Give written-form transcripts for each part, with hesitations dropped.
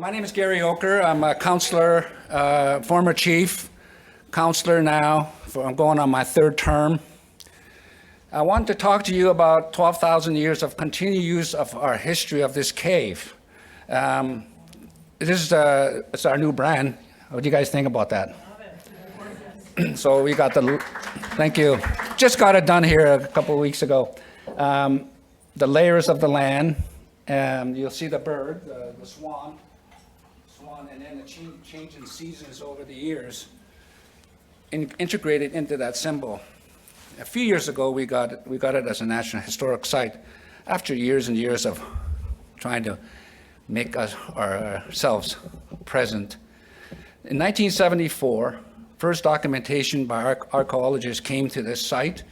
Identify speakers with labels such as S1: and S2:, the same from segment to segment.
S1: My name is Garry Oker. I'm a councilor, former chief, councilor now. I'm going on my third term. I want to talk to you about 12,000 years of continued use of our history of this cave. It's our new brand. What do you guys think about that? So we got thank you. Just got it done here a couple of weeks ago. The layers of the land. You'll see the bird, the swan, and then the change in seasons over the years, integrated into that symbol. A few years ago, we got it as a National Historic Site after years and years of trying to make ourselves present. In 1974, first documentation by archaeologists came to this site,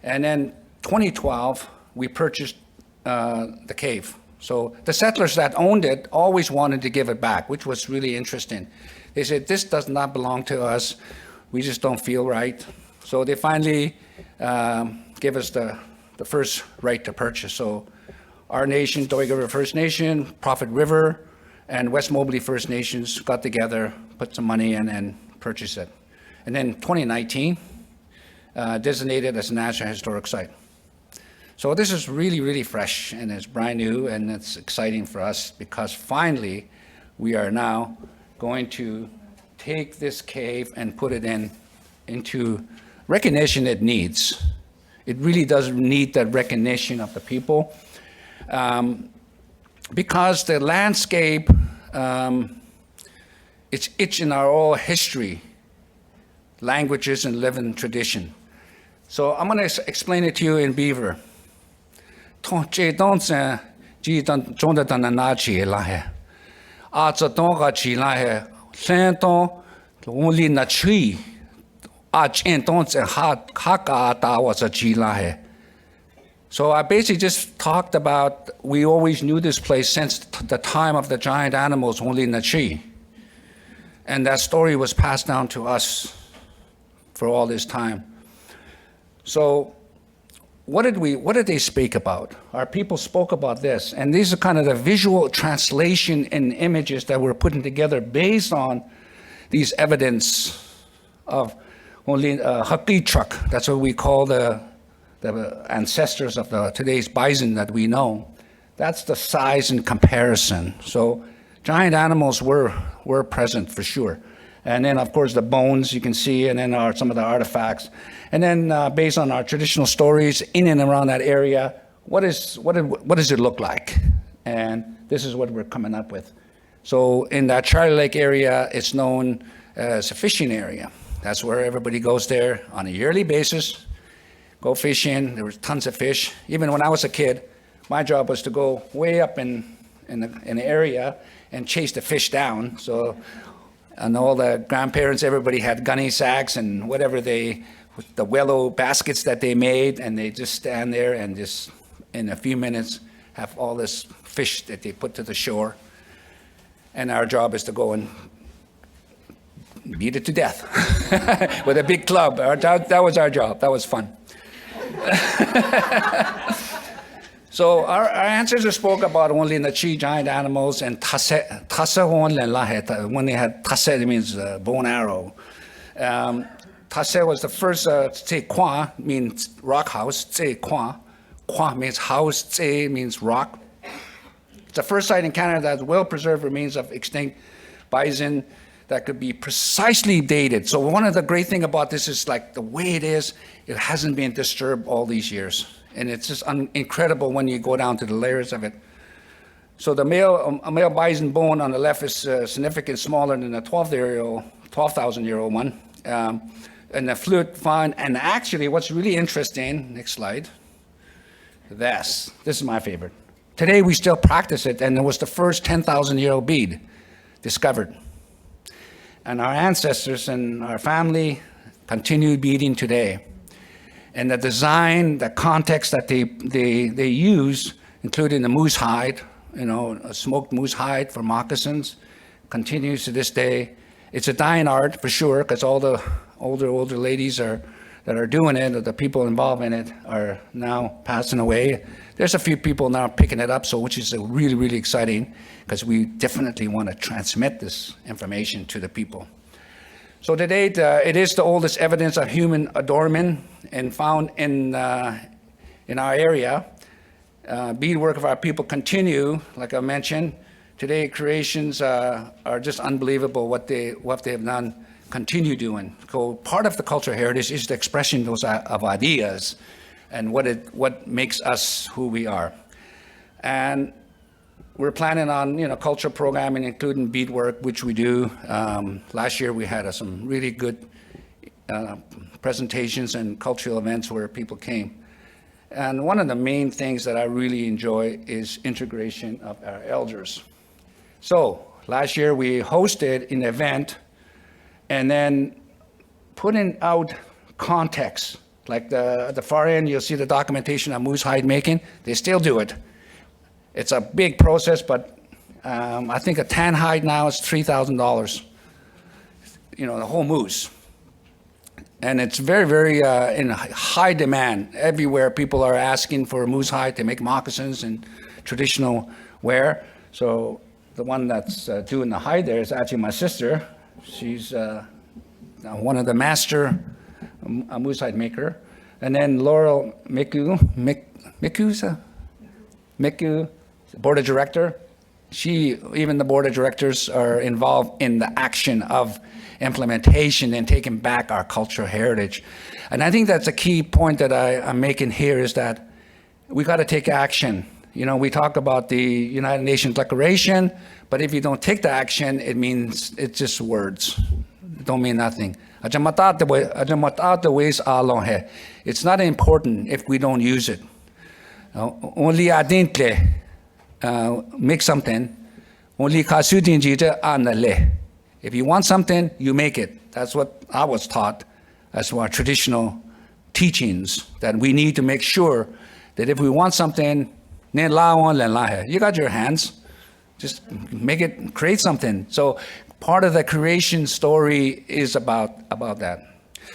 S1: and then 2012, we purchased the cave. So the settlers that owned it always wanted to give it back, which was really interesting. They said, this does not belong to us. We just don't feel right. So they finally gave us the first right to purchase. So our nation, Doig First Nation, Prophet River, and West Mobley First Nations got together, put some money in, and purchased it. And then 2019, designated as a National Historic Site. So this is really, really fresh, and it's brand new, and it's exciting for us because finally we are now going to take this cave and put it into recognition it needs. It really does need that recognition of the people because the landscape, it's in our oral history, languages, and living tradition. So I'm going to explain it to you in Beaver. So basically just talked about, we always knew this place since the time of the giant animals, only in the tree. And that story was passed down to us for all this time. So what did they speak about? Our people spoke about this, and these are kind of the visual translation and images that we're putting together based on these evidence of only haki truck. That's what we call the ancestors of today's bison that we know. That's the size in comparison. So giant animals were present for sure. And then, of course, the bones you can see, and then some of the artifacts. And then, based on our traditional stories in and around that area, what does it look like? And this is what we're coming up with. So in that Charlie Lake area, it's known as a fishing area. That's where everybody goes there on a yearly basis, go fishing. There was tons of fish. Even when I was a kid, my job was to go way up in the area and chase the fish down. So. And all the grandparents, everybody had gunny sacks and whatever the willow baskets that they made, and they just stand there and just, in a few minutes, have all this fish that they put to the shore. And our job is to go and beat it to death with a big club. That was our job. That was fun. So our ancestors spoke about only in the tree giant animals and tase when they had tase, it means bow and arrow. Tase was the first, tse kwa means rock house, tse kwa means house, tse means rock. It's the first site in Canada that has well-preserved remains of extinct bison that could be precisely dated. So one of the great things about this is like the way it is, it hasn't been disturbed all these years. And it's just incredible when you go down to the layers of it. So the male bison bone on the left is significantly smaller than the 12,000-year-old one. And the fluid find, and actually what's really interesting, next slide, this is my favorite. Today we still practice it, and it was the first 10,000-year-old bead discovered. And our ancestors and our family continue beading today. And the design, the context that they use, including the moose hide, a smoked moose hide for moccasins, continues to this day. It's a dying art for sure, because all the older ladies are that are doing it, or the people involved in it, are now passing away. There's a few people now picking it up, so which is really, really exciting, because we definitely want to transmit this information to the people. So to date, it is the oldest evidence of human adornment and found in our area. Beadwork of our people continue, like I mentioned. Today, creations are just unbelievable what they have done, continue doing. So part of the cultural heritage is the expression of ideas and what makes us who we are. And we're planning on cultural programming, including beadwork, which we do. Last year we had some really good presentations and cultural events where people came. And one of the main things that I really enjoy is integration of our elders. So last year we hosted an event and then putting out context. Like at the far end, you'll see the documentation of moose hide making. They still do it. It's a big process, but I think a tan hide now is $3,000, the whole moose. And it's very, very in high demand. Everywhere people are asking for moose hide to make moccasins and traditional wear. So the one that's doing the hide there is actually my sister. She's one of the master moose hide maker. And then Laurel Miku, board of director. Even the board of directors are involved in the action of implementation and taking back our cultural heritage. And I think that's a key point that I'm making here, is that we got to take action. We talk about the United Nations Declaration, but if you don't take the action, it's just words. It don't mean nothing. It's not important if we don't use it. Only make something. If you want something, you make it. That's what I was taught as our traditional teachings, that we need to make sure that if we want something, you got your hands, just make it, create something. So part of the creation story is about that.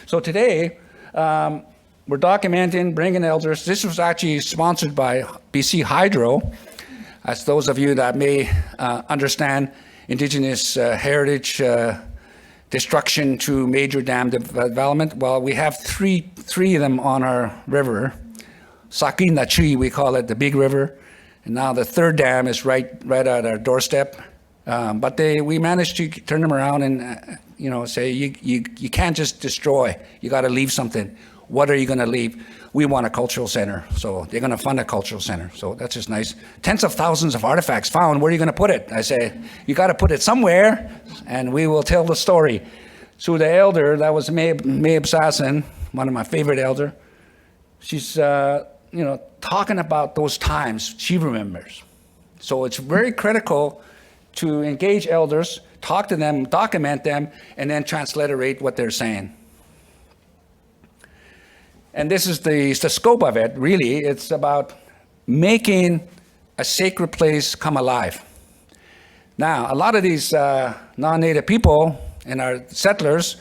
S1: So today, we're documenting, bringing elders. This was actually sponsored by BC Hydro. As those of you that may understand Indigenous heritage destruction to major dam development, well, we have three of them on our river. Sakina Tree, we call it, the big river. And now the third dam is right at our doorstep. But we managed to turn them around and say you can't just destroy. You got to leave something. What are you going to leave? We want a cultural center, so they're going to fund a cultural center. So that's just nice. Tens of thousands of artifacts found. Where are you going to put it? I say, you got to put it somewhere, and we will tell the story. So the elder, that was Mabe Sasson, one of my favorite elder. She's talking about those times she remembers. So it's very critical to engage elders, talk to them, document them, and then transliterate what they're saying. And this is the scope of it, really. It's about making a sacred place come alive. Now, a lot of these non-native people and our settlers,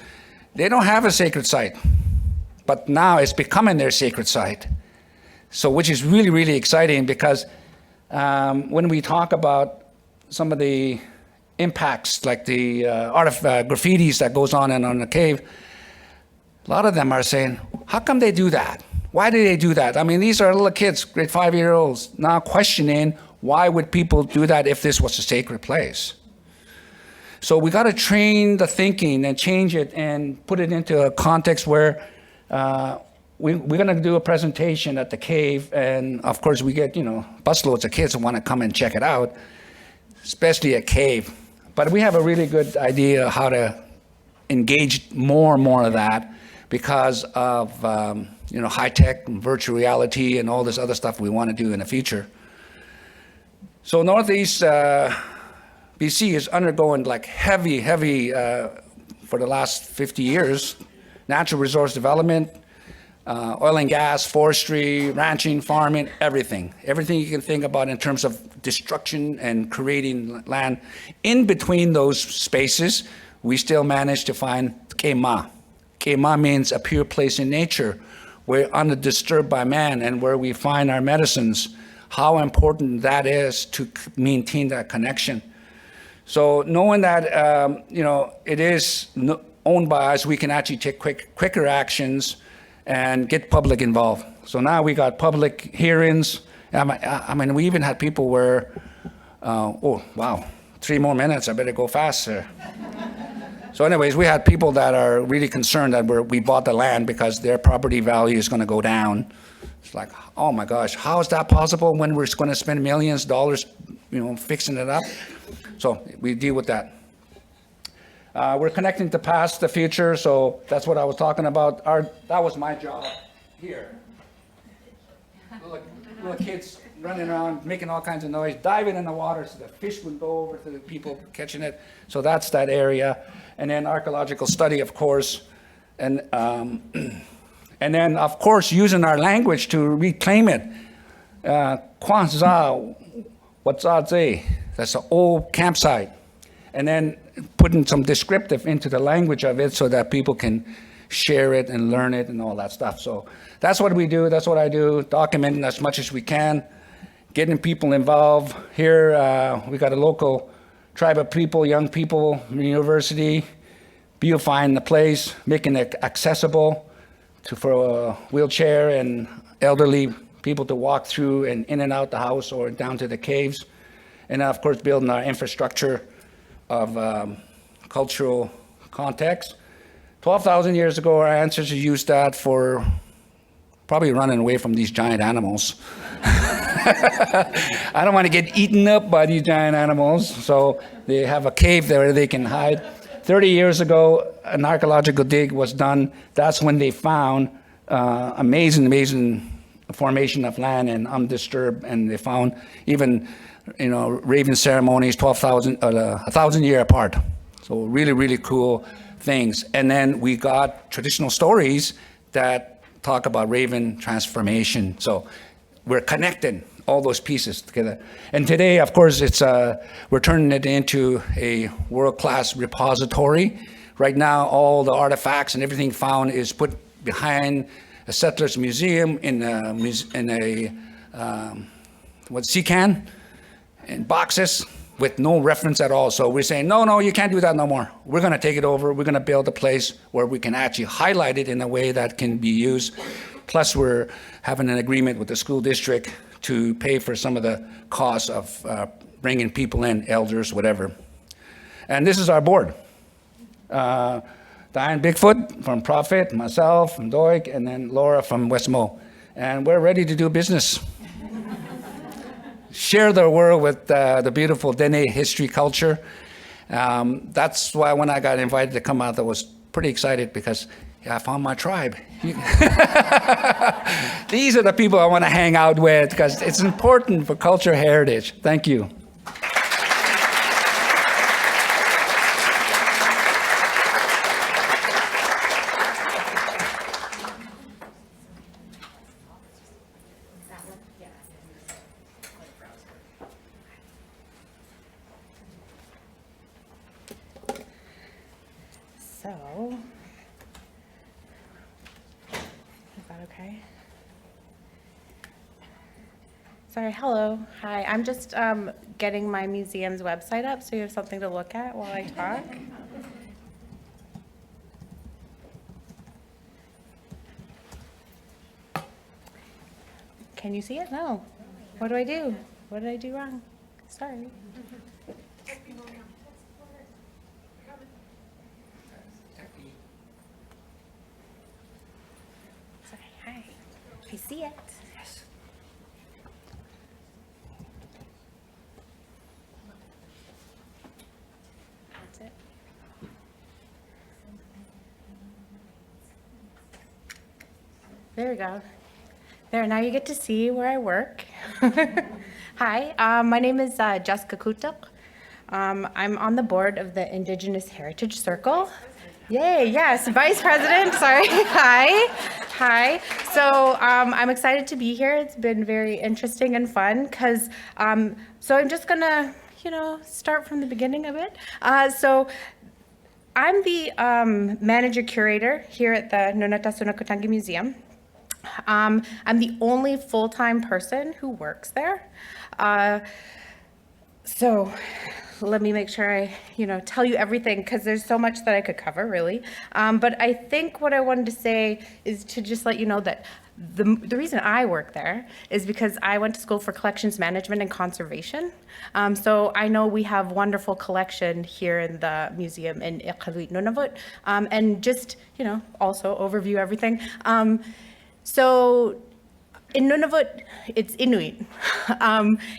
S1: they don't have a sacred site. But now it's becoming their sacred site. So, which is really, really exciting, because when we talk about some of the impacts, like the art of graffitis that goes on in the cave, a lot of them are saying, how come they do that? Why do they do that? I mean, these are little kids, grade 5-year-olds, now questioning, why would people do that if this was a sacred place? So we got to train the thinking and change it and put it into a context where we're going to do a presentation at the cave, and of course we get, busloads of kids who want to come and check it out, especially a cave. But we have a really good idea how to engage more and more of that, because of high-tech and virtual reality and all this other stuff we want to do in the future. So Northeast BC is undergoing like heavy, for the last 50 years, natural resource development, oil and gas, forestry, ranching, farming, everything. Everything you can think about in terms of destruction and creating land. In between those spaces, we still manage to find Kema Kema means a pure place in nature, where undisturbed by man and where we find our medicines, how important that is to maintain that connection. So knowing that, it is owned by us, we can actually take quicker actions and get public involved. So now we got public hearings. I mean, we even had people where, oh, wow, 3 more minutes, I better go faster. So anyways, we had people that are really concerned that we bought the land because their property value is going to go down. It's like, oh my gosh, how is that possible when we're going to spend millions of dollars, fixing it up? So we deal with that. We're connecting the past, the future, so that's what I was talking about. That was my job here. Little kids running around, making all kinds of noise, diving in the water so the fish would go over to the people catching it. So that's that area. And then archaeological study, of course. And then, of course, using our language to reclaim it. Kwanzaa, Watsaze, that's an old campsite. And then putting some descriptive into the language of it so that people can share it and learn it and all that stuff. So that's what we do. That's what I do, documenting as much as we can, getting people involved. Here, we got a local tribe of people, young people, university, beautifying the place, making it accessible for a wheelchair and elderly people to walk through and in and out the house or down to the caves. And of course, building our infrastructure of cultural context. 12,000 years ago, our ancestors used that for probably running away from these giant animals. I don't want to get eaten up by these giant animals, so they have a cave there where they can hide. 30 years ago, an archaeological dig was done. That's when they found amazing formation of land and undisturbed, and they found even, raven ceremonies 1,000 years apart. So really, really cool things. And then we got traditional stories that talk about raven transformation. So we're connecting all those pieces together. And today, of course, we're turning it into a world-class repository. Right now, all the artifacts and everything found is put behind a settler's museum in a sea can, in boxes with no reference at all. So we're saying, no, you can't do that no more. We're going to take it over. We're going to build a place where we can actually highlight it in a way that can be used. Plus, we're having an agreement with the school district to pay for some of the costs of bringing people in, elders, whatever. And this is our board. Diane Bigfoot from Profit, myself from Doig, and then Laura from Westmo. And we're ready to do business. Share the world with the beautiful Dene history culture. That's why when I got invited to come out, I was pretty excited because I found my tribe. These are the people I want to hang out with because it's important for culture heritage. Thank you.
S2: So, is that okay? Sorry, hello, hi. I'm just getting my museum's website up so you have something to look at while I talk. Can you see it? No. What do I do? What did I do wrong? Sorry. Hi. I see it. Yes. That's it. There we go. There, now you get to see where I work. Hi, my name is Jessica Kutuk. I'm on the board of the Indigenous Heritage Circle. Yay, yes, Vice President, sorry. Hi. So I'm excited to be here. It's been very interesting and fun because, so I'm just gonna, start from the beginning of it. So I'm the manager curator here at the Nunatasunakatangi Museum. I'm the only full-time person who works there. So let me make sure I, tell you everything, because there's so much that I could cover, really. But I think what I wanted to say is to just let you know that the reason I work there is because I went to school for collections management and conservation. So I know we have wonderful collection here in the museum in Iqaluit Nunavut. And just, also overview everything. So in Nunavut, it's Inuit.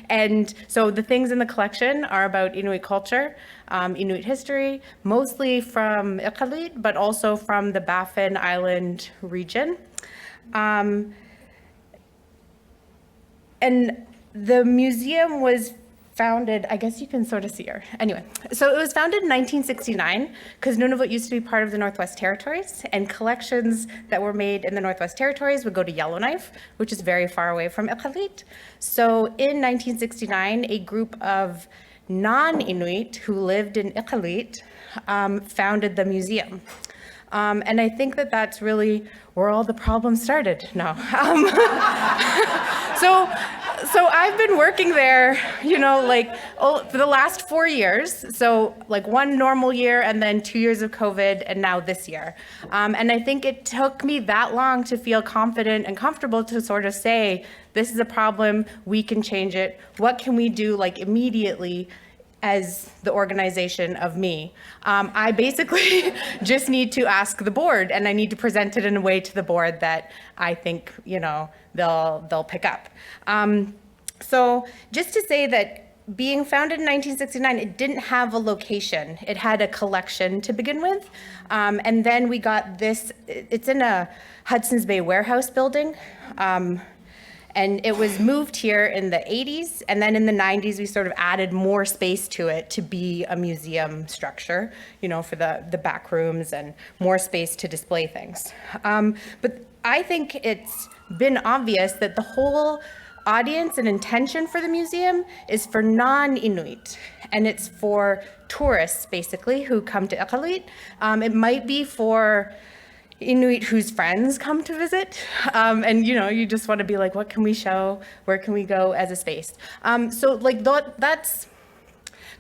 S2: And so the things in the collection are about Inuit culture, Inuit history, mostly from Iqaluit, but also from the Baffin Island region. And the museum was founded, I guess you can sort of see her. Anyway, so it was founded in 1969 because Nunavut used to be part of the Northwest Territories, and collections that were made in the Northwest Territories would go to Yellowknife, which is very far away from Iqaluit. So in 1969, a group of non-Inuit who lived in Iqaluit founded the museum. And I think that that's really where all the problems started. No. So I've been working there, for the last 4 years. So like one normal year and then 2 years of COVID and now this year. And I think it took me that long to feel confident and comfortable to sort of say, this is a problem, we can change it. What can we do immediately as the organization of me? I basically just need to ask the board, and I need to present it in a way to the board that I think, they'll pick up. So just to say that being founded in 1969, it didn't have a location. It had a collection to begin with. And then we got this, it's in a Hudson's Bay warehouse building. And it was moved here in the 80s, and then in the 90s, we sort of added more space to it to be a museum structure, for the back rooms and more space to display things. But I think it's been obvious that the whole audience and intention for the museum is for non-Inuit, and it's for tourists, basically, who come to Iqaluit. It might be for Inuit whose friends come to visit, and you just want to be like, what can we show? Where can we go as a space? So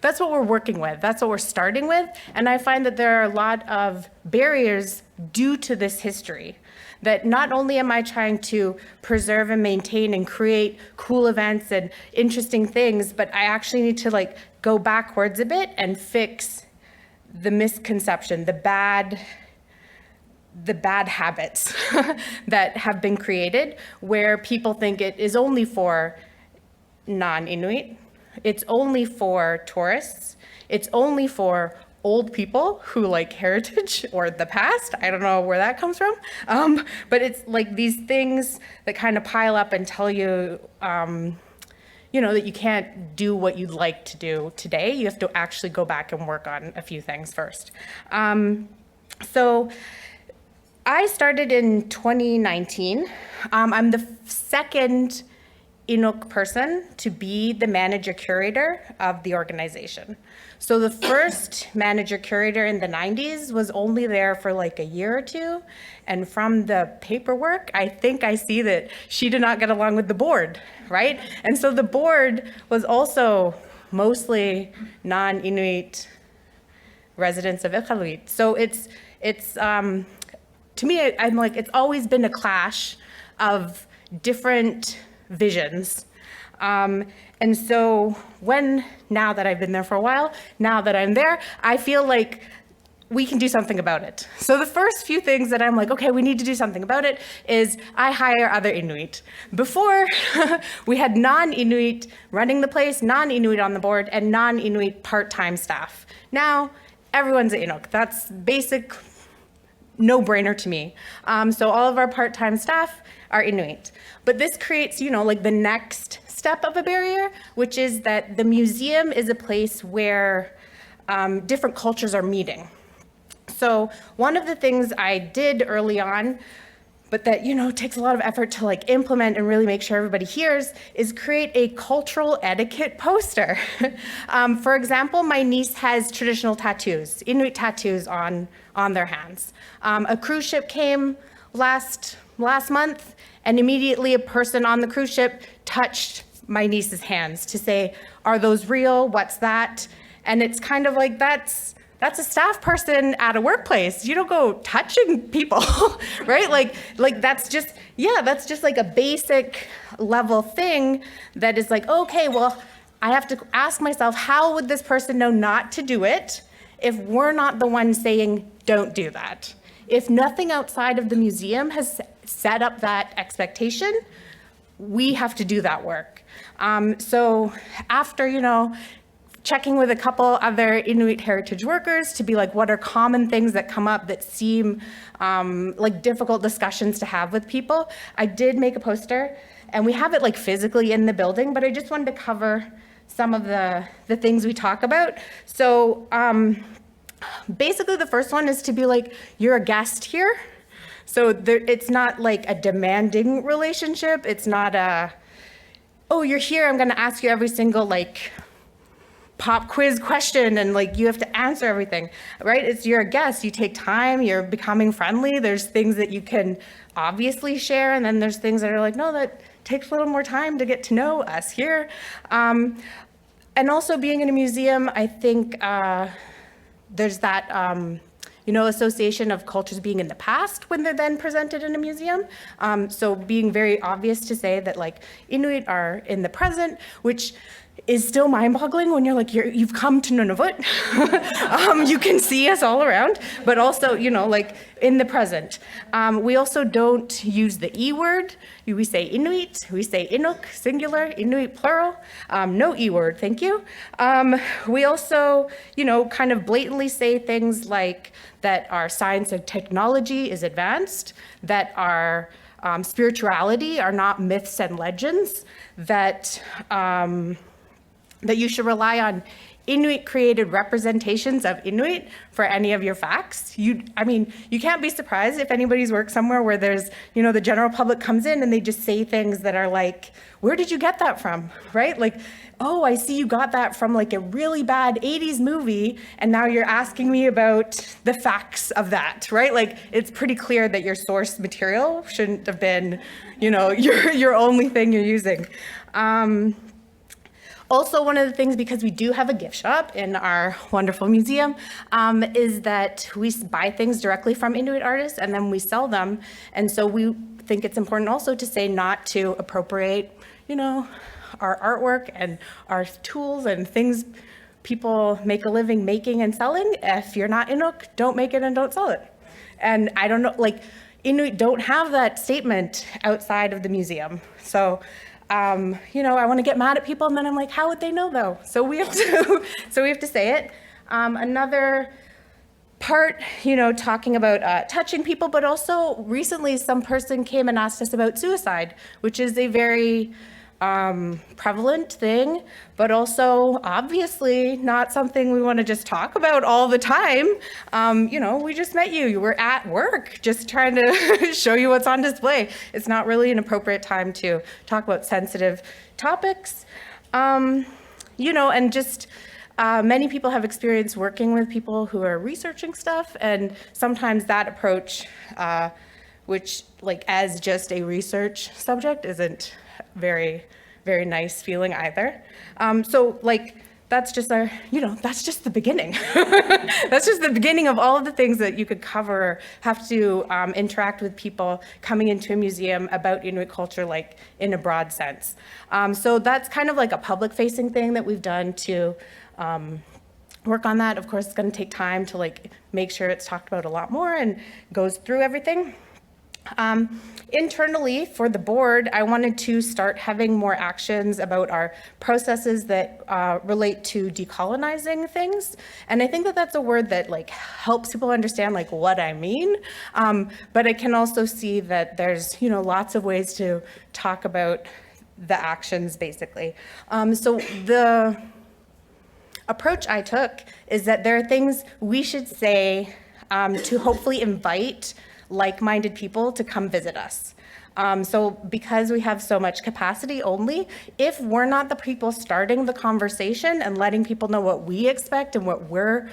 S2: that's what we're working with. That's what we're starting with. And I find that there are a lot of barriers due to this history, that not only am I trying to preserve and maintain and create cool events and interesting things, but I actually need to go backwards a bit and fix the misconception, the bad habits that have been created, where people think it is only for non-Inuit, it's only for tourists, it's only for old people who like heritage or the past. I don't know where that comes from. But it's these things that kind of pile up and tell you, that you can't do what you'd like to do today. You have to actually go back and work on a few things first. So I started in 2019. I'm the second Inuk person to be the manager curator of the organization. So the first manager curator in the 90s was only there for a year or two. And from the paperwork, I think I see that she did not get along with the board, right? And so the board was also mostly non-Inuit residents of Iqaluit. So it's to me, I'm it's always been a clash of different visions. And so now that I've been there for a while, now that I'm there, I feel like we can do something about it. So the first few things that I'm okay, we need to do something about it is I hire other Inuit. Before, we had non-Inuit running the place, non-Inuit on the board, and non-Inuit part-time staff. Now, everyone's an Inuk. That's basic no-brainer to me. So all of our part-time staff are Inuit. But this creates, the next step of a barrier, which is that the museum is a place where different cultures are meeting. So one of the things I did early on but that, takes a lot of effort to like implement and really make sure everybody hears, is create a cultural etiquette poster. For example, my niece has traditional tattoos, Inuit tattoos on their hands. A cruise ship came last month, and immediately a person on the cruise ship touched my niece's hands to say, are those real? What's that? And it's kind of like, that's a staff person at a workplace. You don't go touching people, right? Like that's just like a basic level thing that is like, okay, well, I have to ask myself, how would this person know not to do it if we're not the ones saying, don't do that? If nothing outside of the museum has set up that expectation, we have to do that work. So after, checking with a couple other Inuit heritage workers to be like, what are common things that come up that seem like difficult discussions to have with people, I did make a poster, and we have it like physically in the building, but I just wanted to cover some of the things we talk about. So basically the first one is to be like, you're a guest here. So it's not like a demanding relationship. It's not oh, you're here, I'm gonna ask you every single like pop quiz question and like you have to answer everything, right? It's you're a guest, you take time, you're becoming friendly. There's things that you can obviously share, and then there's things that are like, no, that takes a little more time to get to know us here. And also being in a museum, I think there's that association of cultures being in the past when they're then presented in a museum. So being very obvious to say that like Inuit are in the present, which is still mind-boggling when you're like, you've come to Nunavut. You can see us all around, but also, like in the present. We also don't use the E word. We say Inuit, we say Inuk, singular, Inuit, plural. No E word, thank you. We also, kind of blatantly say things like that our science and technology is advanced, that our spirituality are not myths and legends, that you should rely on Inuit-created representations of Inuit for any of your facts. You can't be surprised if anybody's worked somewhere where there's, the general public comes in and they just say things that are like, where did you get that from, right? Like, oh, I see you got that from like a really bad 80s movie, and now you're asking me about the facts of that, right? Like, it's pretty clear that your source material shouldn't have been, your only thing you're using. Also, one of the things, because we do have a gift shop in our wonderful museum, is that we buy things directly from Inuit artists and then we sell them. And so we think it's important also to say not to appropriate, our artwork and our tools and things people make a living making and selling. If you're not Inuk, don't make it and don't sell it. And I don't know, like Inuit don't have that statement outside of the museum. So I want to get mad at people, and then I'm like, how would they know though? So we have to say it. Another part, talking about touching people, but also recently some person came and asked us about suicide, which is a very prevalent thing, but also obviously not something we want to just talk about all the time. We just met you. You were at work, just trying to show you what's on display. It's not really an appropriate time to talk about sensitive topics. And just many people have experience working with people who are researching stuff, and sometimes that approach, which like as just a research subject isn't very, very nice feeling either. So like, that's just that's just the beginning. That's just the beginning of all of the things that you could cover, have to interact with people coming into a museum about Inuit culture, like in a broad sense. So that's kind of like a public facing thing that we've done to work on that. Of course, it's gonna take time to like make sure it's talked about a lot more and goes through everything. Internally for the board, I wanted to start having more actions about our processes that relate to decolonizing things. And I think that that's a word that like helps people understand like what I mean. But I can also see that there's, lots of ways to talk about the actions basically. So the approach I took is that there are things we should say to hopefully invite like-minded people to come visit us. So because we have so much capacity only, if we're not the people starting the conversation and letting people know what we expect and what our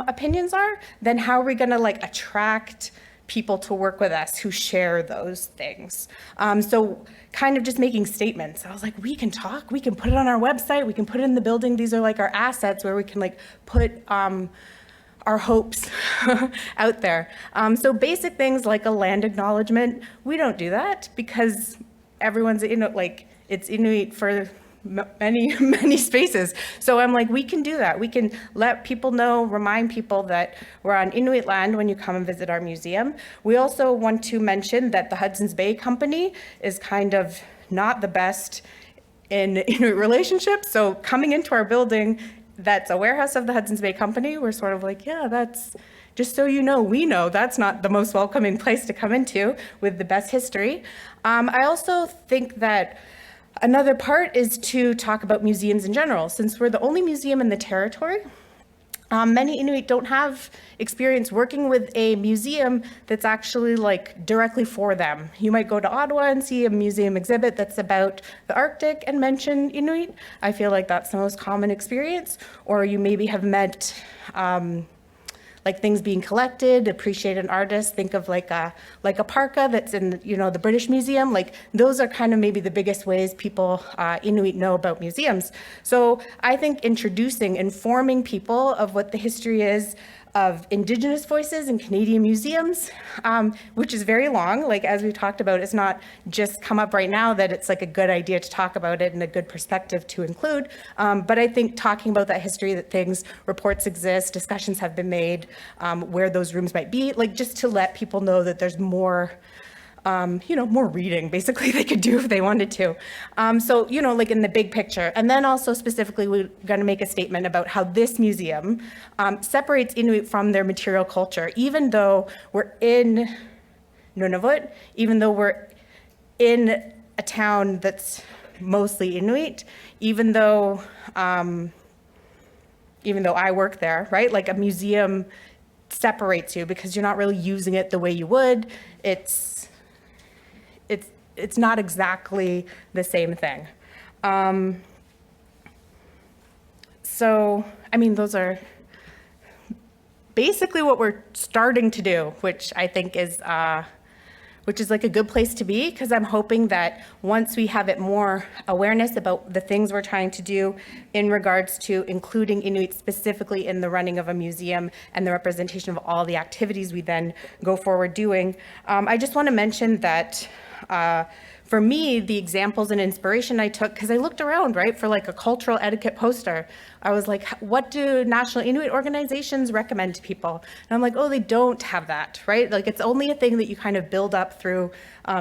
S2: opinions are, then how are we gonna like attract people to work with us who share those things? So kind of just making statements. I was like, we can talk, we can put it on our website, we can put it in the building. These are like our assets where we can like put our hopes out there. So basic things like a land acknowledgement, we don't do that because everyone's like it's Inuit for many spaces. So I'm like, we can do that. We can let people know, remind people that we're on Inuit land when you come and visit our museum. We also want to mention that the Hudson's Bay Company is kind of not the best in Inuit relationships. So coming into our building, that's a warehouse of the Hudson's Bay Company, we're sort of like, yeah, that's, just so you know, we know that's not the most welcoming place to come into with the best history. I also think that another part is to talk about museums in general. Since we're the only museum in the territory, many Inuit don't have experience working with a museum that's actually like directly for them. You might go to Ottawa and see a museum exhibit that's about the Arctic and mention Inuit. I feel like that's the most common experience. Or you maybe have met like things being collected, appreciate an artist, think of like a parka that's in, you know, the British Museum. Like those are kind of maybe the biggest ways people, Inuit, know about museums. So I think introducing, informing people of what the history is of Indigenous voices in Canadian museums, which is very long. Like as we talked about, it's not just come up right now that it's like a good idea to talk about it and a good perspective to include. But I think talking about that history, that things, reports exist, discussions have been made, where those rooms might be, like just to let people know that there's more, you know, more reading basically they could do if they wanted to. So, you know, like in the big picture. And then also specifically, we're going to make a statement about how this museum separates Inuit from their material culture, even though we're in Nunavut, even though we're in a town that's mostly Inuit, even though I work there, right? Like a museum separates you because you're not really using it the way you would. It's not exactly the same thing. So, I mean, those are basically what we're starting to do, which I think is like a good place to be, because I'm hoping that once we have it more awareness about the things we're trying to do in regards to including Inuit specifically in the running of a museum and the representation of all the activities we then go forward doing. I just want to mention that for me, the examples and inspiration I took, because I looked around, right, for like a cultural etiquette poster. I was like, what do national Inuit organizations recommend to people? And I'm like, oh, they don't have that, right? Like it's only a thing that you kind of build up through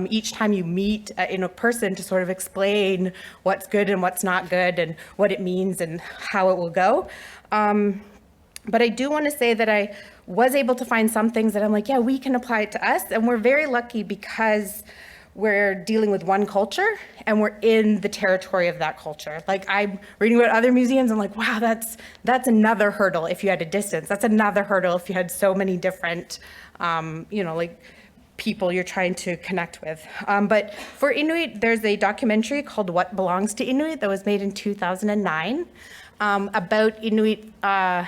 S2: each time you meet in a person to sort of explain what's good and what's not good and what it means and how it will go. But I do want to say that I was able to find some things that I'm like, yeah, we can apply it to us. And we're very lucky because we're dealing with one culture and we're in the territory of that culture. Like I'm reading about other museums, I'm like, wow, that's another hurdle if you had a distance. That's another hurdle if you had so many different, you know, like people you're trying to connect with. But for Inuit, there's a documentary called What Belongs to Inuit that was made in 2009 about Inuit, a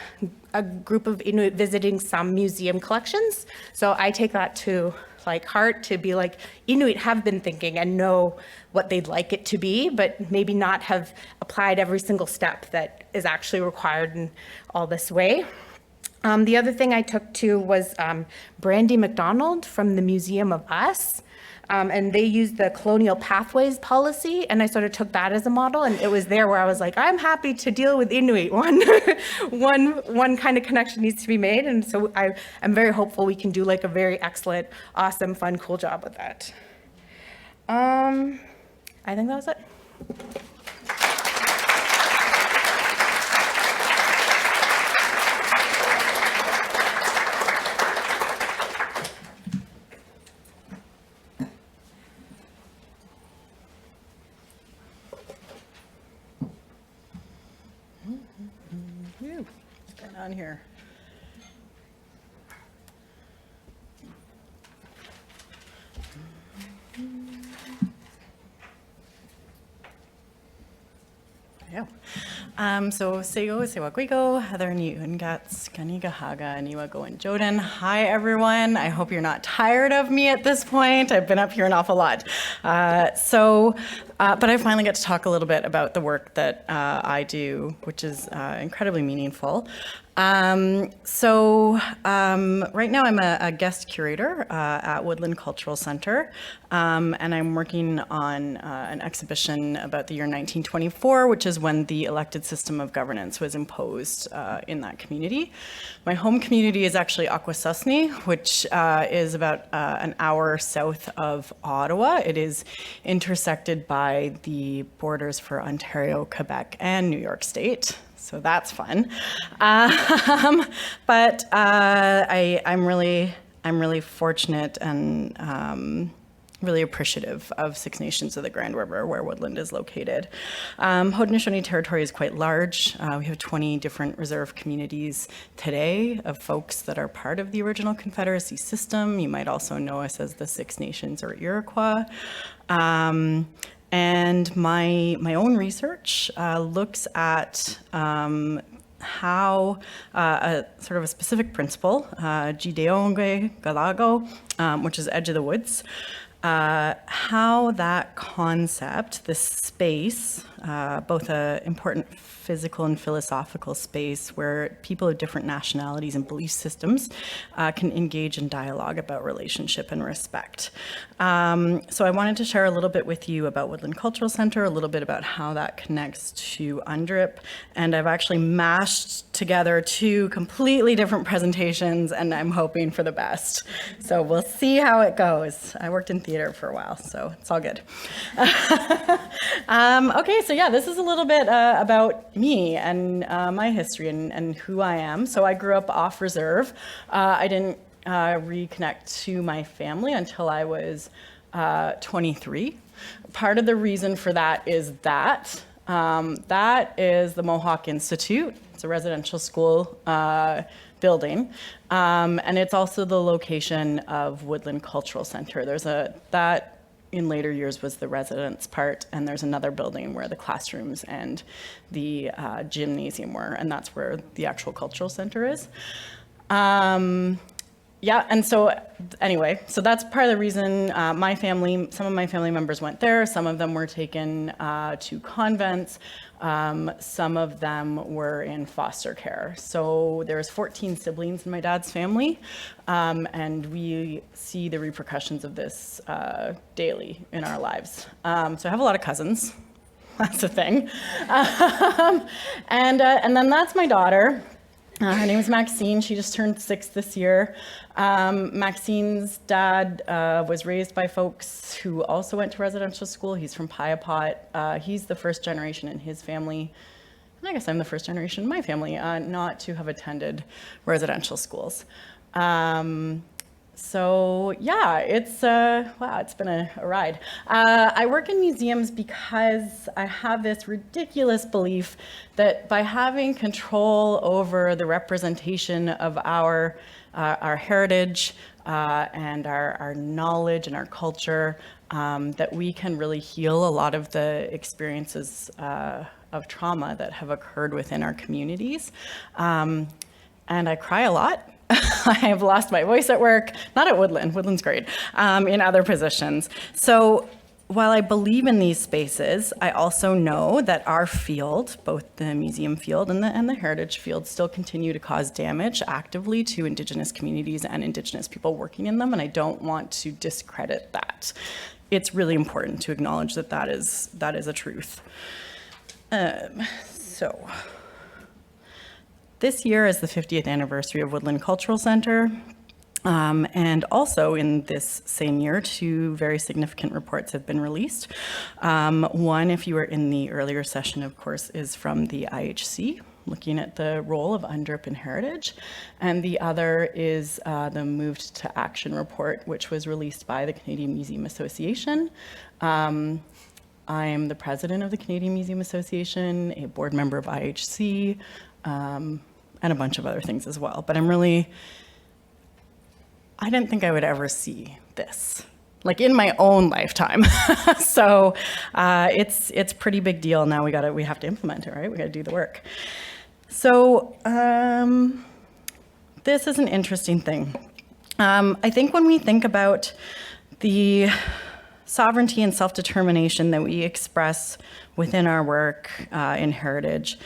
S2: group of Inuit visiting some museum collections. So I take that to like heart, to be like, Inuit have been thinking and know what they'd like it to be, but maybe not have applied every single step that is actually required in all this way. The other thing I took to was Brandy McDonald from the Museum of Us. And they used the colonial pathways policy, and I sort of took that as a model, and it was there where I was like, I'm happy to deal with Inuit. One kind of connection needs to be made, and so I'm very hopeful we can do like a very excellent, awesome, fun, cool job with that. I think that was it.
S3: What's going on here? So Sego, Sewaguigo, Heather Niungats, Kanigahaga, Niwago, and Joden. Hi, everyone. I hope you're not tired of me at this point. I've been up here an awful lot. But I finally get to talk a little bit about the work that I do, which is incredibly meaningful. Right now I'm a guest curator at Woodland Cultural Center, and I'm working on an exhibition about the year 1924, which is when the elected system of governance was imposed in that community. My home community is actually Akwesasne, which is about an hour south of Ottawa. It is intersected by the borders for Ontario, Quebec, and New York State. So that's fun. I'm really fortunate and really appreciative of Six Nations of the Grand River, where Woodland is located. Haudenosaunee territory is quite large. We have 20 different reserve communities today of folks that are part of the original Confederacy system. You might also know us as the Six Nations or Iroquois. And my own research looks at how a sort of a specific principle, Gideonge Galago, which is edge of the woods, how that concept, this space, both an important physical and philosophical space where people of different nationalities and belief systems can engage in dialogue about relationship and respect. So I wanted to share a little bit with you about Woodland Cultural Center, a little bit about how that connects to UNDRIP, and I've actually mashed together two completely different presentations, and I'm hoping for the best. So we'll see how it goes. I worked in theater for a while, so it's all good. Okay, so yeah, this is a little bit about me and my history and who I am. So I grew up off reserve. I didn't reconnect to my family until I was 23. Part of the reason for that is that is the Mohawk Institute. It's a residential school building, and it's also the location of Woodland Cultural Center. That in later years was the residence part, and there's another building where the classrooms and the gymnasium were, and that's where the actual cultural center is. Yeah, and so anyway, so that's part of the reason some of my family members went there. Some of them were taken to convents. Some of them were in foster care. So there's 14 siblings in my dad's family, and we see the repercussions of this daily in our lives. So I have a lot of cousins. That's a thing. And then that's my daughter. Her name is Maxine. She just turned 6 this year. Maxine's dad was raised by folks who also went to residential school. He's from Piapot. He's the first generation in his family, and I guess I'm the first generation in my family, not to have attended residential schools. So yeah, it's been a ride. I work in museums because I have this ridiculous belief that by having control over the representation of our heritage and our knowledge and our culture, that we can really heal a lot of the experiences of trauma that have occurred within our communities. And I cry a lot. I have lost my voice at work, not at Woodland, Woodland's great, in other positions. So while I believe in these spaces, I also know that our field, both the museum field and the heritage field, still continue to cause damage actively to Indigenous communities and Indigenous people working in them, and I don't want to discredit that. It's really important to acknowledge that is a truth. This year is the 50th anniversary of Woodland Cultural Center, and also in this same year, 2 very significant reports have been released. One, if you were in the earlier session, of course, is from the IHC, looking at the role of UNDRIP in heritage, and the other is the Moved to Action report, which was released by the Canadian Museum Association. I'm the president of the Canadian Museum Association, a board member of IHC, and a bunch of other things as well. But I didn't think I would ever see this like in my own lifetime. So it's pretty big deal. Now we have to implement it, right? We got to do the work. So this is an interesting thing. I think when we think about the sovereignty and self-determination that we express within our work in heritage,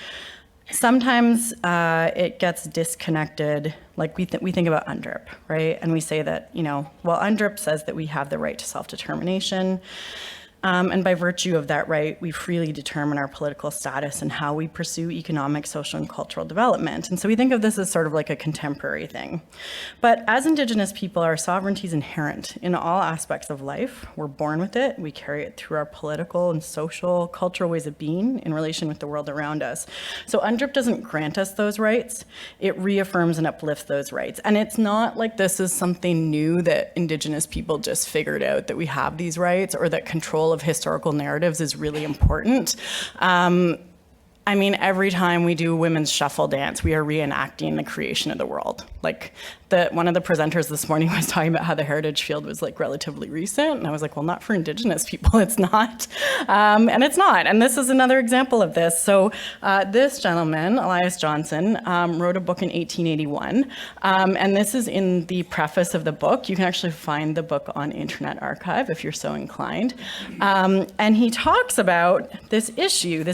S3: sometimes it gets disconnected. Like we think about UNDRIP, right? And we say that, well, UNDRIP says that we have the right to self-determination. And by virtue of that right, we freely determine our political status and how we pursue economic, social, and cultural development. And so we think of this as sort of like a contemporary thing. But as Indigenous people, our sovereignty is inherent in all aspects of life. We're born with it. We carry it through our political and social, cultural ways of being in relation with the world around us. So UNDRIP doesn't grant us those rights. It reaffirms and uplifts those rights. And it's not like this is something new that Indigenous people just figured out, that we have these rights, or that control of historical narratives is really important. I mean, every time we do women's shuffle dance, we are reenacting the creation of the world. Like, one of the presenters this morning was talking about how the heritage field was like relatively recent, and I was like, well, not for Indigenous people, it's not. And it's not, and this is another example of this. So this gentleman, Elias Johnson, wrote a book in 1881, and this is in the preface of the book. You can actually find the book on Internet Archive if you're so inclined. And he talks about this issue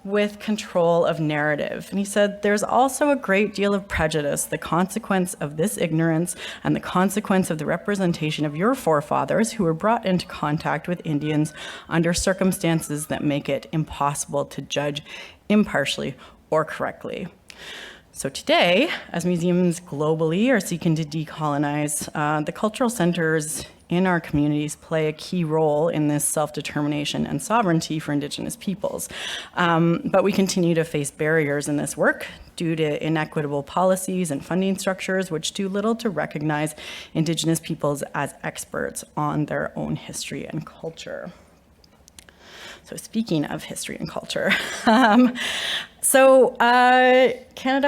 S3: with control of narrative. And he said, there's also a great deal of prejudice, the consequence of this ignorance and the consequence of the representation of your forefathers who were brought into contact with Indians under circumstances that make it impossible to judge impartially or correctly. So today, as museums globally are seeking to decolonize, the cultural centers in our communities play a key role in this self-determination and sovereignty for Indigenous peoples. But we continue to face barriers in this work due to inequitable policies and funding structures, which do little to recognize Indigenous peoples as experts on their own history and culture. So speaking of history and culture, Canada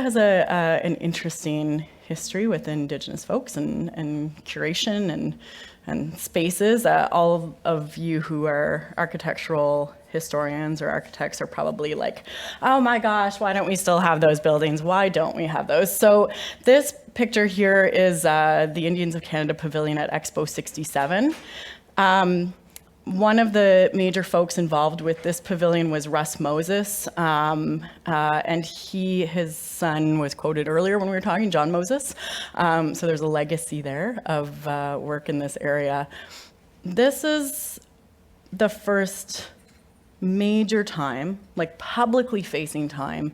S3: has an interesting history with Indigenous folks and curation and spaces. All of you who are architectural historians or architects are probably like, oh my gosh, why don't we still have those buildings? Why don't we have those? So this picture here is the Indians of Canada Pavilion at Expo 67. One of the major folks involved with this pavilion was Russ Moses, and his son was quoted earlier when we were talking, John Moses. So there's a legacy there of work in this area. This is the first major time, like publicly facing time,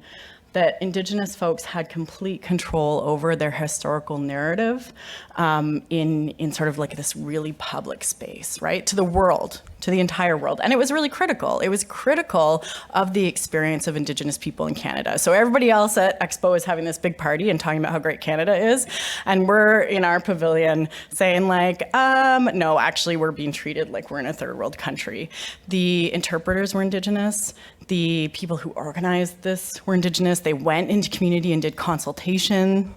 S3: that Indigenous folks had complete control over their historical narrative in sort of like this really public space, right? To the world, to the entire world. And it was really critical. It was critical of the experience of Indigenous people in Canada. So everybody else at Expo is having this big party and talking about how great Canada is. And we're in our pavilion saying like, no, actually we're being treated like we're in a third world country. The interpreters were Indigenous. The people who organized this were Indigenous. They went into community and did consultation.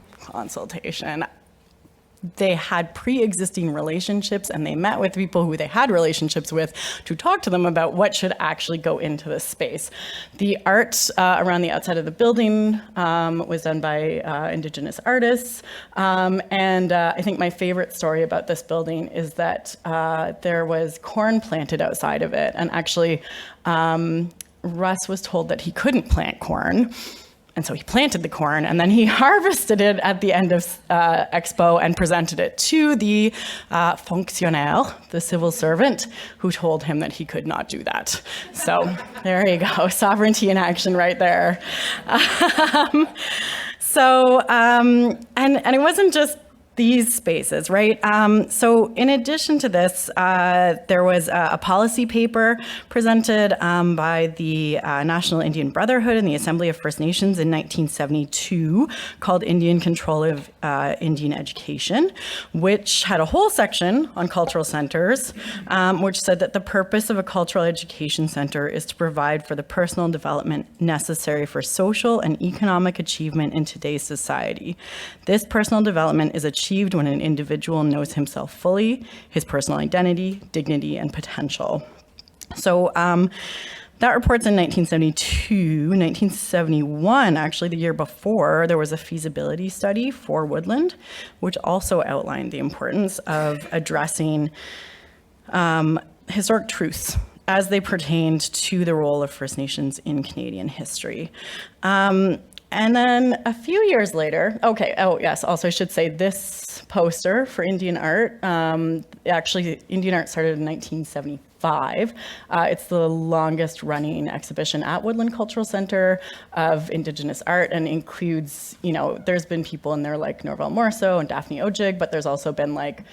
S3: They had pre-existing relationships, and they met with people who they had relationships with to talk to them about what should actually go into this space. The art around the outside of the building was done by Indigenous artists. And I think my favorite story about this building is that there was corn planted outside of it. And actually, Russ was told that he couldn't plant corn. And so he planted the corn, and then he harvested it at the end of Expo and presented it to the fonctionnaire, the civil servant, who told him that he could not do that. So there you go, sovereignty in action right there. And it wasn't just these spaces, right? So in addition to this, there was a policy paper presented by the National Indian Brotherhood and the Assembly of First Nations in 1972 called Indian Control of Indian Education, which had a whole section on cultural centers, which said that the purpose of a cultural education center is to provide for the personal development necessary for social and economic achievement in today's society. This personal development is achieved achieved when an individual knows himself fully, his personal identity, dignity, and potential. So that report's in 1972. 1971, actually the year before, there was a feasibility study for Woodland, which also outlined the importance of addressing historic truths as they pertained to the role of First Nations in Canadian history. And then a few years later, also I should say this poster for Indian art, actually Indian art started in 1975. It's the longest running exhibition at Woodland Cultural Centre of Indigenous art and includes, there's been people in there like Norval Morso and Daphne Ojig, but there's also been like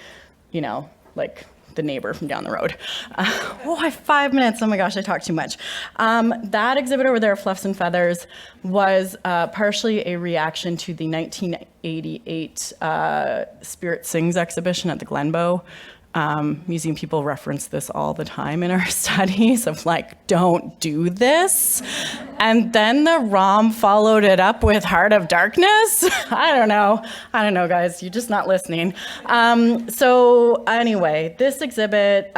S3: the neighbor from down the road. I have 5 minutes. Oh my gosh, I talk too much. That exhibit over there, Fluffs and Feathers, was partially a reaction to the 1988 Spirit Sings exhibition at the Glenbow. Museum people reference this all the time in our studies of like, don't do this. And then the ROM followed it up with Heart of Darkness. I don't know, guys, you're just not listening. So anyway, this exhibit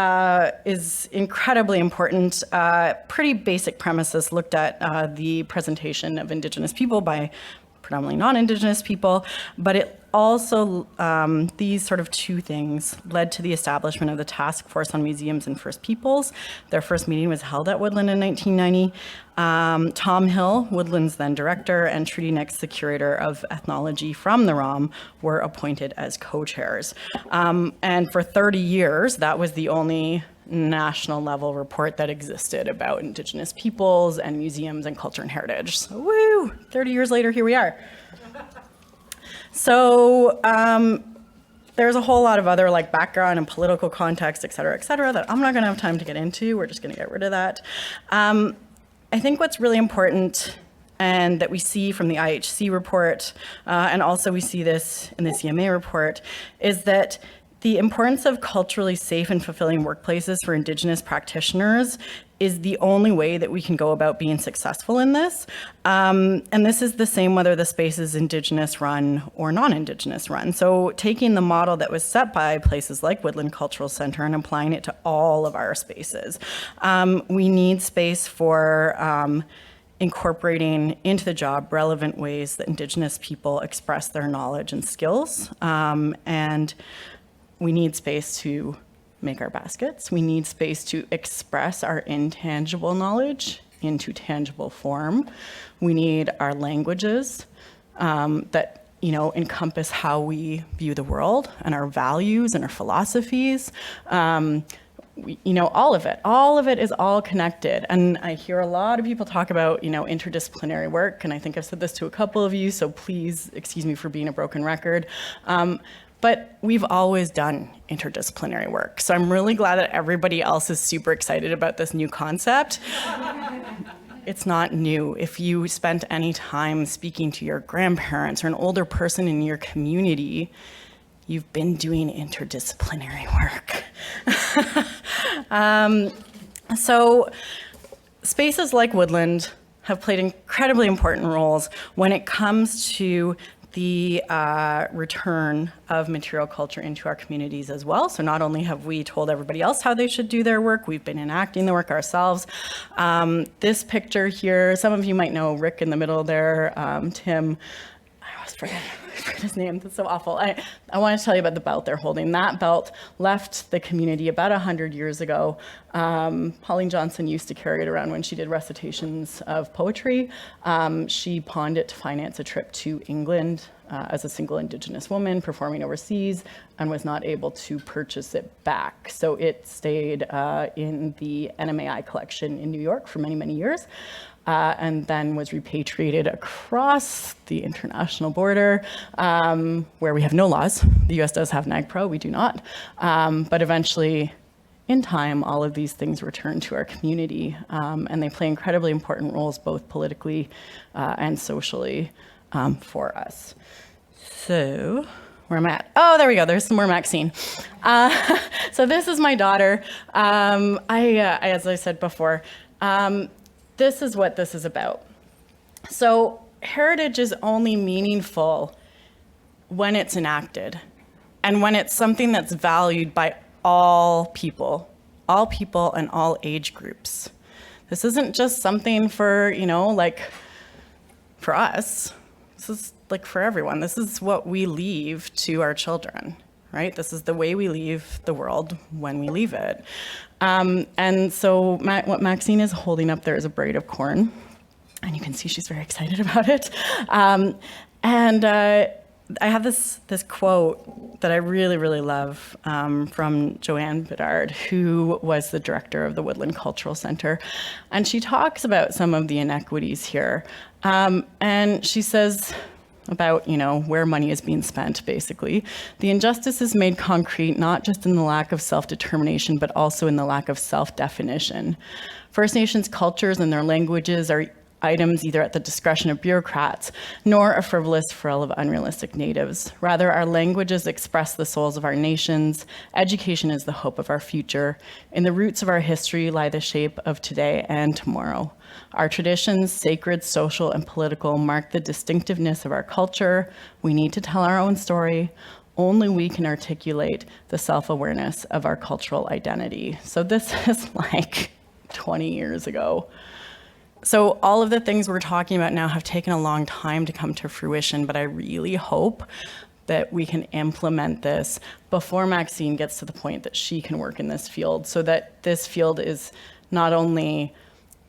S3: is incredibly important. Pretty basic premises looked at the presentation of Indigenous people by predominantly non-Indigenous people, but it also, these sort of two things led to the establishment of the Task Force on Museums and First Peoples. Their first meeting was held at Woodland in 1990. Tom Hill, Woodland's then director, and Trudy Nix, the curator of ethnology from the ROM, were appointed as co-chairs. And for 30 years, that was the only national level report that existed about Indigenous peoples and museums and culture and heritage. So woo, 30 years later, here we are. So there's a whole lot of other like background and political context, et cetera, that I'm not gonna have time to get into. We're just gonna get rid of that. I think what's really important and that we see from the IHC report, and also we see this in the CMA report, is that the importance of culturally safe and fulfilling workplaces for Indigenous practitioners is the only way that we can go about being successful in this. And this is the same whether the space is Indigenous run or non-Indigenous run. So taking the model that was set by places like Woodland Cultural Centre and applying it to all of our spaces. We need space for incorporating into the job relevant ways that Indigenous people express their knowledge and skills. And we need space to make our baskets. We need space to express our intangible knowledge into tangible form. We need our languages that encompass how we view the world and our values and our philosophies. All of it is all connected. And I hear a lot of people talk about, interdisciplinary work, and I think I've said this to a couple of you, so please excuse me for being a broken record. But we've always done interdisciplinary work. So I'm really glad that everybody else is super excited about this new concept. It's not new. If you spent any time speaking to your grandparents or an older person in your community, you've been doing interdisciplinary work. So spaces like Woodland have played incredibly important roles when it comes to the return of material culture into our communities as well. So not only have we told everybody else how they should do their work, we've been enacting the work ourselves. This picture here, some of you might know Rick in the middle there, Tim, I always forget his name, that's so awful. I want to tell you about the belt they're holding. That belt left the community about 100 years ago. Pauline Johnson used to carry it around when she did recitations of poetry. She pawned it to finance a trip to England as a single Indigenous woman performing overseas and was not able to purchase it back. So it stayed in the NMAI collection in New York for many, many years. And then was repatriated across the international border, where we have no laws. The US does have NAGPRO, we do not. But eventually, in time, all of these things return to our community, and they play incredibly important roles, both politically and socially, for us. So, where am I at? Oh, there we go, there's some more Maxine. So this is my daughter. As I said before, this is what this is about. So heritage is only meaningful when it's enacted. And when it's something that's valued by all people and all age groups. This isn't just something for, like for us. This is like for everyone. This is what we leave to our children, right? This is the way we leave the world when we leave it. And so what Maxine is holding up there is a braid of corn. And you can see she's very excited about it. I have this quote that I really, really love from Joanne Bedard, who was the director of the Woodland Cultural Center. And she talks about some of the inequities here. And she says about, where money is being spent, basically. The injustice is made concrete not just in the lack of self-determination, but also in the lack of self-definition. First Nations cultures and their languages are items either at the discretion of bureaucrats, nor a frivolous frill of unrealistic natives. Rather, our languages express the souls of our nations. Education is the hope of our future. In the roots of our history lie the shape of today and tomorrow. Our traditions, sacred, social, and political, mark the distinctiveness of our culture. We need to tell our own story. Only we can articulate the self-awareness of our cultural identity. So this is like 20 years ago. So all of the things we're talking about now have taken a long time to come to fruition, but I really hope that we can implement this before Maxine gets to the point that she can work in this field, so that this field is not only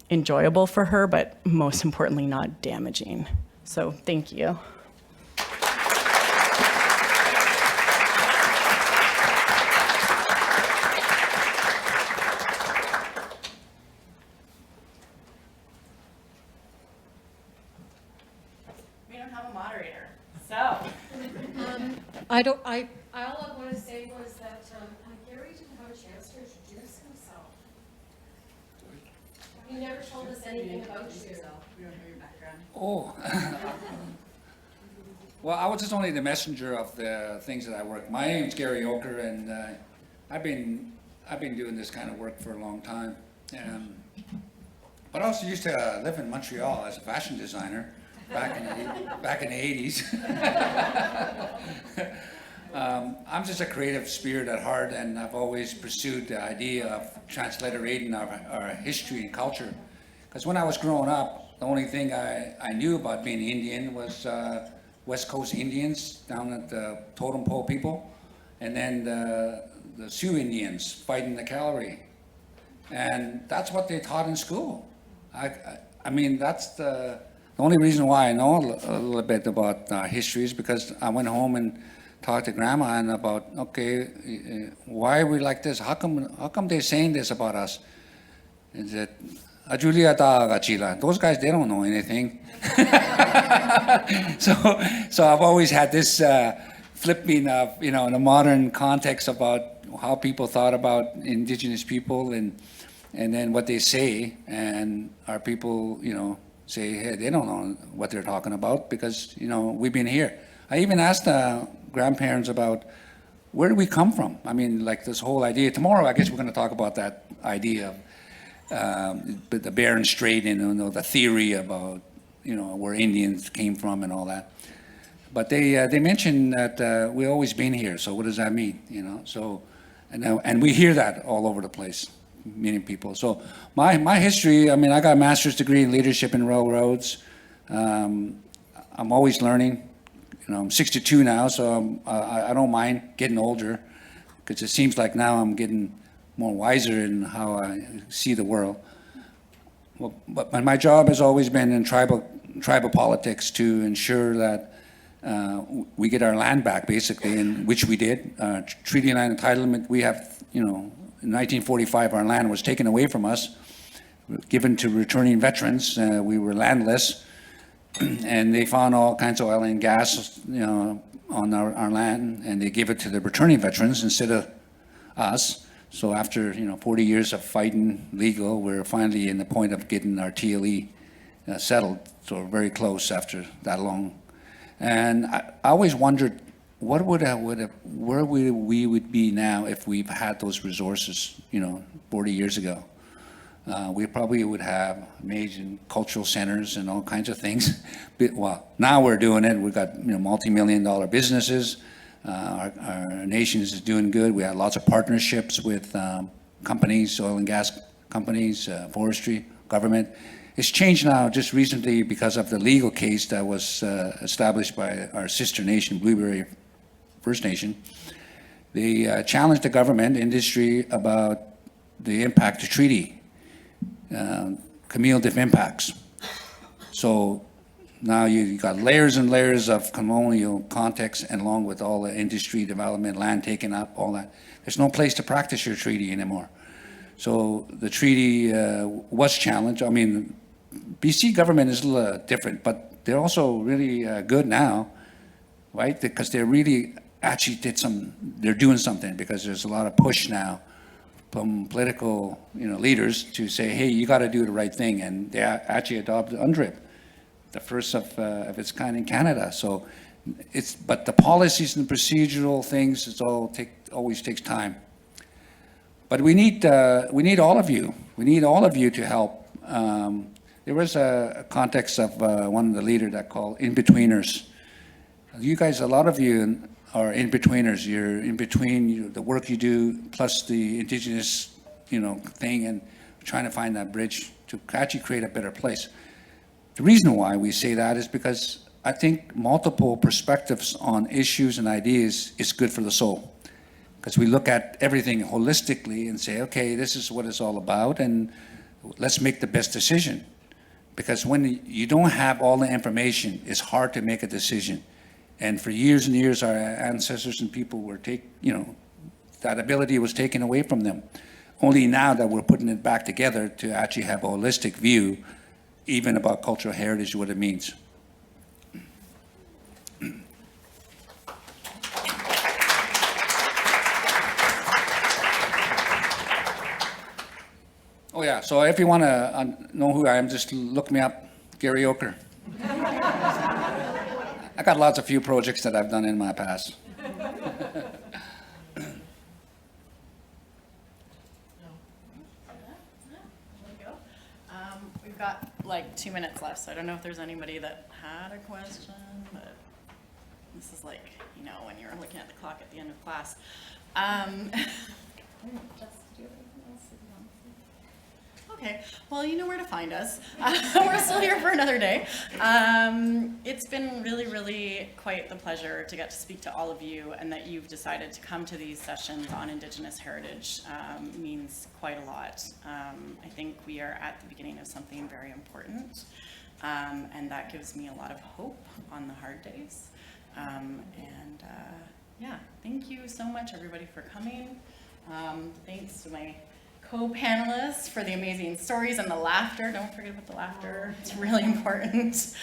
S3: enjoyable for her, but most importantly, not damaging. So thank you. We don't have a moderator, so.
S4: All I want to say was that Garry didn't have a chance to introduce himself. He never told us anything about you.
S3: We don't know your background.
S1: Oh. Well, I was just only the messenger of the things that I work. My name's Garry Oker, and I've been doing this kind of work for a long time. But I also used to live in Montreal as a fashion designer back in the 80s. I'm just a creative spirit at heart, and I've always pursued the idea of transliterating our history and culture. Because when I was growing up, the only thing I knew about being Indian was West Coast Indians down at the totem pole people, and then the Sioux Indians fighting the cavalry. And that's what they taught in school. I mean, that's the only reason why I know a little bit about history is because I went home and talked to Grandma and about, okay, why are we like this? How come they're saying this about us? And that those guys, they don't know anything. So I've always had this flipping of, in the modern context about how people thought about Indigenous people and then what they say, and our people, say, hey, they don't know what they're talking about because, we've been here. I even asked grandparents about where do we come from? I mean, like this whole idea. Tomorrow, I guess we're going to talk about that idea of the Bering Strait and the theory about, where Indians came from and all that. But they mentioned that we've always been here. So what does that mean? So, and we hear that all over the place. Meeting people. So my history, I got a master's degree in leadership in railroads. I'm always learning. I'm 62 now, so I don't mind getting older because it seems like now I'm getting more wiser in how I see the world. Well, but my job has always been in tribal politics to ensure that we get our land back, basically, and which we did. Treaty land entitlement, we have, in 1945, our land was taken away from us, given to returning veterans. We were landless, and they found all kinds of oil and gas, on our land, and they gave it to the returning veterans instead of us. So after 40 years of fighting legal, we're finally in the point of getting our TLE settled. So we're very close after that long. And I always wondered, where we would be now if we've had those resources, 40 years ago. We probably would have amazing cultural centers and all kinds of things. Well, now we're doing it. We've got multi-million-dollar businesses. Our nation is doing good. We have lots of partnerships with companies, oil and gas companies, forestry, government. It's changed now just recently because of the legal case that was established by our sister nation, Blueberry First Nation. They challenged the government, industry, about the impact of treaty, cumulative impacts. So now you got layers and layers of colonial context, and along with all the industry development, land taken up, all that. There's no place to practice your treaty anymore. So the treaty was challenged. I mean, BC government is a little different, but they're also really good now, right? Because they really actually they're doing something, because there's a lot of push now from political, leaders to say, hey, you got to do the right thing. And they actually adopted UNDRIP, the first of its kind in Canada. So but the policies and the procedural things, always takes time. But we need all of you. We need all of you to help. There was a context of one of the leaders that called in-betweeners. You guys, a lot of you are in-betweeners. You're in between the work you do plus the Indigenous, thing, and trying to find that bridge to actually create a better place. The reason why we say that is because I think multiple perspectives on issues and ideas is good for the soul. Because we look at everything holistically and say, okay, this is what it's all about, and let's make the best decision. Because when you don't have all the information, it's hard to make a decision. And for years and years, our ancestors and people were that ability was taken away from them. Only now that we're putting it back together to actually have a holistic view, even about cultural heritage, what it means. Oh yeah, so if you want to know who I am, just look me up, Garry Oker. I got lots of few projects that I've done in my past.
S3: We've got like 2 minutes left, so I don't know if there's anybody that had a question, but this is like, when you're looking at the clock at the end of class. Okay, well, you know where to find us. We're still here for another day. It's been really, really quite the pleasure to get to speak to all of you, and that you've decided to come to these sessions on Indigenous heritage means quite a lot. I think we are at the beginning of something very important, and that gives me a lot of hope on the hard days. Yeah, thank you so much, everybody, for coming. Thanks to my co-panelists for the amazing stories and the laughter. Don't forget about the laughter. It's really important.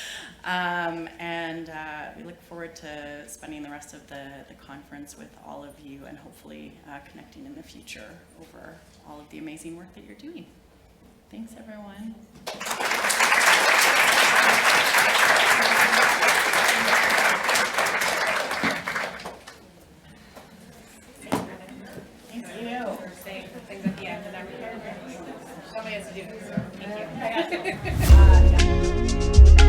S3: We look forward to spending the rest of the conference with all of you, and hopefully connecting in the future over all of the amazing work that you're doing. Thanks, everyone.
S2: Things at the end of every paragraph. Somebody has to do this. Thank you.